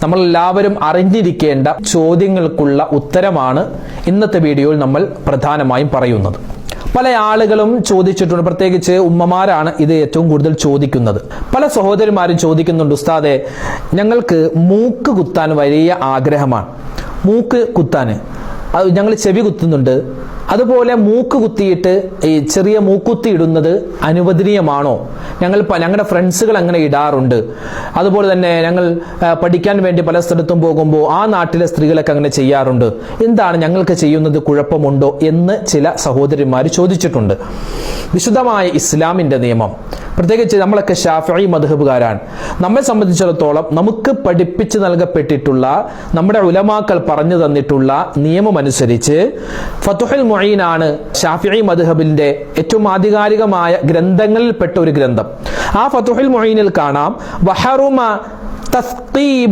നമ്മളെല്ലാവരും അറിഞ്ഞിരിക്കേണ്ട ചോദ്യങ്ങൾക്കുള്ള ഉത്തരമാണ് ഇന്നത്തെ വീഡിയോയിൽ നമ്മൾ പ്രധാനമായും പറയുന്നത്. പല ആളുകളും ചോദിച്ചിട്ടുണ്ട്, പ്രത്യേകിച്ച് ഉമ്മമാരാണ് ഇത് ഏറ്റവും കൂടുതൽ ചോദിക്കുന്നത്. പല സഹോദരിമാരും ചോദിക്കുന്നുണ്ട്, ഉസ്താദെ, ഞങ്ങൾക്ക് മൂക്ക് കുത്താൻ വലിയ ആഗ്രഹമാണ്. മൂക്ക് കുത്താൻ അത് ഞങ്ങൾ ചെവി കുത്തുന്നുണ്ട്, അതുപോലെ മൂക്ക് കുത്തിയിട്ട് ഈ ചെറിയ മൂക്കുത്തി ഇടുന്നത് അനുവദനീയമാണോ? ഞങ്ങളുടെ ഫ്രണ്ട്സുകൾ അങ്ങനെ ഇടാറുണ്ട്. അതുപോലെ തന്നെ ഞങ്ങൾ പഠിക്കാൻ വേണ്ടി പല സ്ഥലത്തും പോകുമ്പോൾ ആ നാട്ടിലെ സ്ത്രീകളൊക്കെ അങ്ങനെ ചെയ്യാറുണ്ട്. എന്താണ് ഞങ്ങൾക്ക് ചെയ്യുന്നത് കുഴപ്പമുണ്ടോ എന്ന് ചില സഹോദരിമാർ ചോദിച്ചിട്ടുണ്ട്. വിശുദ്ധമായ ഇസ്ലാമിന്റെ നിയമം, പ്രത്യേകിച്ച് നമ്മളൊക്കെ ശാഫിഈ മദ്ഹബുകാരാണ്. നമ്മെ സംബന്ധിച്ചിടത്തോളം നമുക്ക് പഠിപ്പിച്ചു നൽകപ്പെട്ടിട്ടുള്ള, നമ്മുടെ ഉലമാക്കൾ പറഞ്ഞു തന്നിട്ടുള്ള നിയമമനുസരിച്ച് ഫതുഹുൽ മുഈനാണ് ശാഫിഈ മദ്ഹബിന്റെ ഏറ്റവും ആധികാരികമായ ഗ്രന്ഥങ്ങളിൽപ്പെട്ട ഒരു ഗ്രന്ഥം. ആ ഫതുഹുൽ മുഈനിൽ കാണാം, വഹറുമ തസ്ഖീബ്